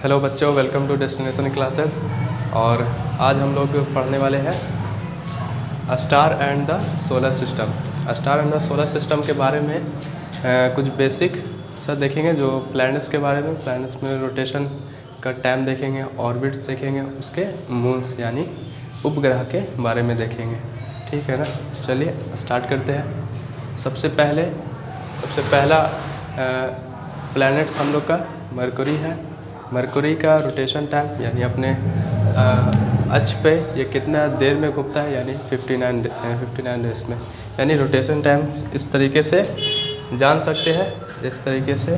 Hello बच्चों, welcome to destination classes. और आज हम लोग पढ़ने वाले हैं star and the solar system. Star and the solar system के बारे में कुछ बेसिक सा देखेंगे, जो प्लैनेट्स के बारे में, प्लैनेट्स में रोटेशन का टाइम देखेंगे, ऑर्बिट्स देखेंगे, उसके मून्स यानी उपग्रह के बारे में देखेंगे। ठीक है ना, चलिए स्टार्ट करते हैं। सबसे पहला प्लैनेट्स हम लोग का मरकरी है। मरकरी का रोटेशन टाइम यानी अपने अक्ष पे ये कितना देर में घूमता है, यानी 59 डेज में। यानी रोटेशन टाइम इस तरीके से जान सकते हैं, इस तरीके से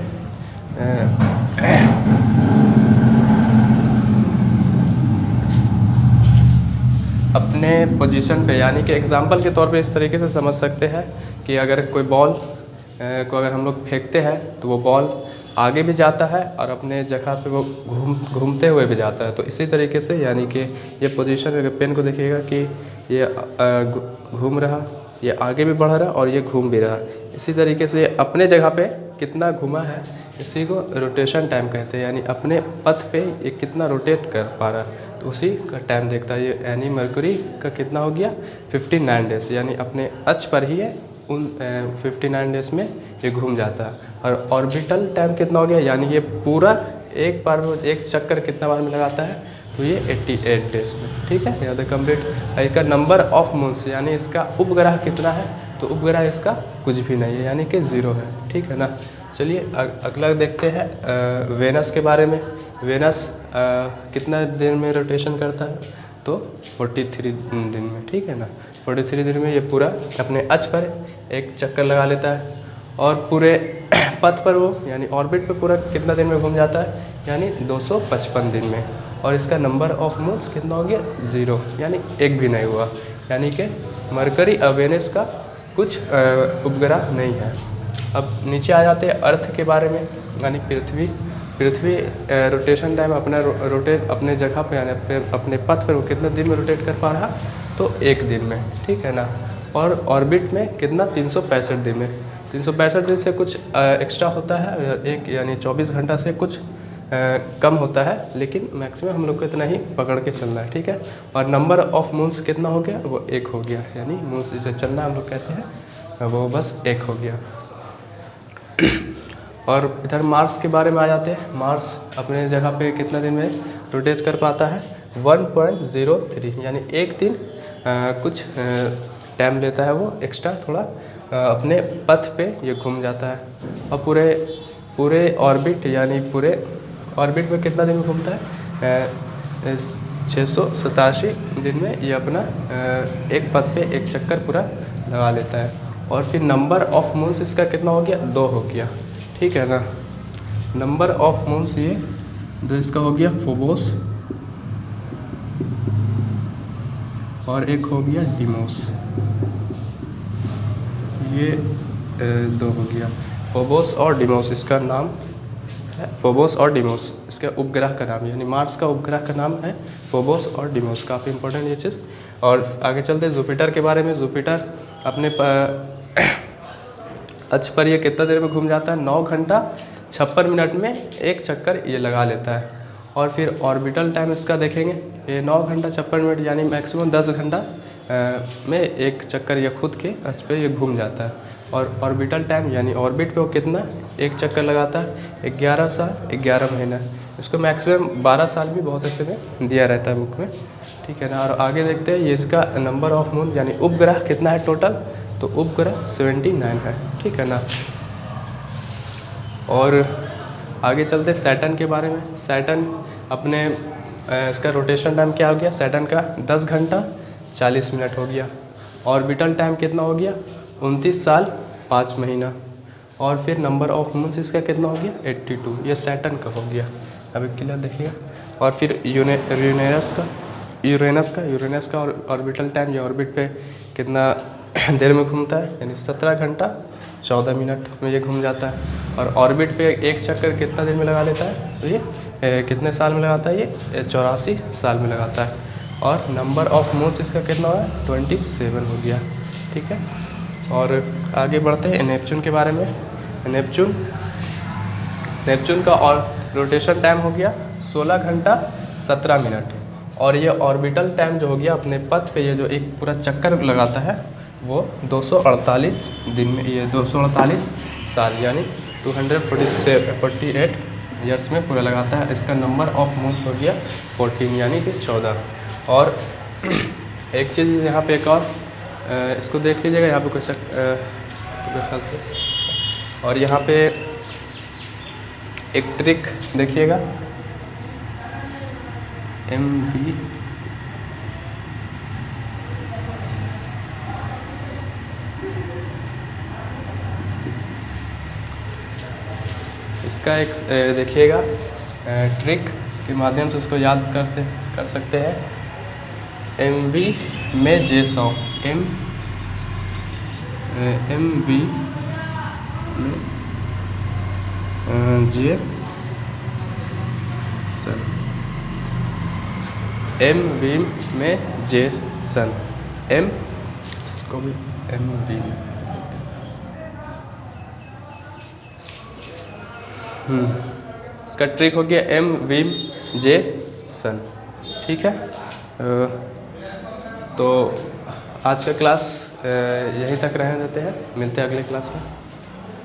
अपने पोजीशन पे, यानी कि एग्जांपल के तौर पे इस तरीके से समझ सकते हैं कि अगर कोई बॉल को अगर हम लोग फेंकते हैं तो वो बॉल आगे भी जाता है और अपने जगह पे वो घूमते हुए भी जाता है। तो इसी तरीके से यानी कि ये पोजीशन, अगर पेन को देखिएगा कि ये घूम रहा, ये आगे भी बढ़ रहा और ये घूम भी रहा। इसी तरीके से अपने जगह पे कितना घूमा है, इसी को रोटेशन टाइम कहते हैं। यानी अपने पथ पे ये कितना रोटेट कर पा रहा है, तो उसी का टाइम देखता है ये। यानी मरकरी का कितना हो गया 59 डेज, यानी अपने अक्ष पर ही है उन 59 डेज में ये घूम जाता है। और ऑर्बिटल टाइम कितना हो गया, यानी ये पूरा एक बार में एक चक्कर कितना बार में लगाता है, तो ये 88 डेज में। ठीक है, याद कंप्लीट। इसका नंबर ऑफ मून्स यानी इसका उपग्रह कितना है, तो उपग्रह इसका कुछ भी नहीं है, यानी कि 0 है। ठीक है ना, चलिए अगला देखते हैं वेनस के बारे में। वेनस कितना दिन में रोटेशन करता है, तो 43 दिन में। ठीक है ना, 43 दिन में ये पूरा अपने अक्ष पर एक चक्कर लगा लेता है और पूरे पथ पर वो यानी ऑर्बिट पे पूरा कितना दिन में घूम जाता है, यानी 255 दिन में। और इसका नंबर ऑफ मून्स कितना हो गया 0, यानी एक भी नहीं हुआ। यानी कि मरकरी और वेनस का कुछ उपग्रह नहीं है। अब नीचे आ जाते हैं अर्थ के बारे में, यानी पृथ्वी रोटेशन टाइम अपना रोटेट अपने जगह पे यानी अपने पथ पर वो कितना दिन में रोटेट कर पा रहा, तो एक दिन में। ठीक है ना, और ऑर्बिट में कितना 365 दिन में। 365 दिन से कुछ एक्स्ट्रा होता है, एक यानी 24 घंटा से कुछ कम होता है, लेकिन मैक्सिमम हम लोग को इतना ही पकड़ के चलना है। ठीक है, और नंबर ऑफ मून्स कितना हो गया, वो 1 हो गया। यानी मून्स जिसे चलना हम लोग कहते हैं, वो बस 1 हो गया। और इधर मार्स के बारे में आ जाते हैं। मार्स अपने जगह पे कितना दिन में रोटेट कर पाता है, 1.03, यानी एक दिन कुछ टाइम लेता है वो एक्स्ट्रा थोड़ा, अपने पथ पे ये घूम जाता है। और पूरे ऑर्बिट यानी पूरे ऑर्बिट में कितना दिन में घूमता है, 687 दिन में ये अपना एक पथ पे एक चक्कर पूरा लगा लेता है। और फिर नंबर ऑफ मून्स इसका कितना हो गया, 2 हो गया। ठीक है ना, नंबर ऑफ मून्स ये 2 इसका हो गया फोबोस, और एक हो गया डिमोस, ये 2 हो गया। फोबोस और डिमोस इसका नाम है, फोबोस और डिमोस इसके उपग्रह का नाम, यानी मार्स का उपग्रह का नाम है फोबोस और डिमोस। काफ़ी इंपॉर्टेंट ये चीज़। और आगे चलते हैं जुपिटर के बारे में। जुपिटर अपने अक्ष पर ये कितना देर में घूम जाता है, 9 घंटा 56 मिनट में एक चक्कर ये लगा लेता है। और फिर ऑर्बिटल टाइम इसका देखेंगे, ये 9 घंटा 56 मिनट यानी मैक्सिमम 10 घंटा में एक चक्कर ये खुद के अक्ष पे ये घूम जाता है। और ऑर्बिटल टाइम यानी ऑर्बिट पे वो कितना एक चक्कर लगाता है, 11 साल 11 महीना। इसको मैक्सिमम 12 साल भी बहुत ऐसे में दिया रहता है बुक में। ठीक है ना, और आगे देखते हैं ये इसका नंबर ऑफ मून यानी उपग्रह कितना है टोटल, तो उपग्रह 79 है। ठीक है ना, और आगे चलते सैटर्न के बारे में। सैटर्न अपने इसका रोटेशन टाइम क्या हो गया, सैटर्न का 10 घंटा 40 मिनट हो गया। ऑर्बिटल टाइम कितना हो गया, 29 साल 5 महीना। और फिर नंबर ऑफ मून्स इसका कितना हो गया 82, ये सैटर्न का हो गया। अभी क्लियर देखिएगा। और फिर यूरेनस का ऑर्बिटल टाइम या ऑर्बिट पे कितना देर में घूमता है, यानी 17 घंटा 14 मिनट में ये घूम जाता है। और ऑर्बिट पे एक चक्कर कितना देर में लगा लेता है, तो ये कितने साल में लगाता है, ये 84 साल में लगाता है। और नंबर ऑफ मून्स इसका कितना हुआ, 27 हो गया। ठीक है, और आगे बढ़ते हैं नेपच्यून के बारे में। नेपच्यून का और रोटेशन टाइम हो गया 16 घंटा 17 मिनट। और ये ऑर्बिटल टाइम जो हो गया अपने पथ पे ये जो एक पूरा चक्कर लगाता है वो 248 दिन में, ये 248 साल यानी 248 ईयर्स में पूरा लगाता है। इसका नंबर ऑफ मून्स हो गया 14 यानी कि 14। और एक चीज़ यहाँ पे एक और इसको देख लीजिएगा, यहाँ पे कुछ मेरे ख्याल से, और यहाँ पे एक ट्रिक देखिएगा, MV इसका एक देखिएगा ट्रिक के माध्यम से उसको याद कर सकते हैं। MV में J100, MV में J100, MV में J100, M इसको भी MV में इसका ट्रिक हो गया MV J100। ठीक है, तो आज का क्लास यहीं तक रहने देते हैं, मिलते हैं अगले क्लास में।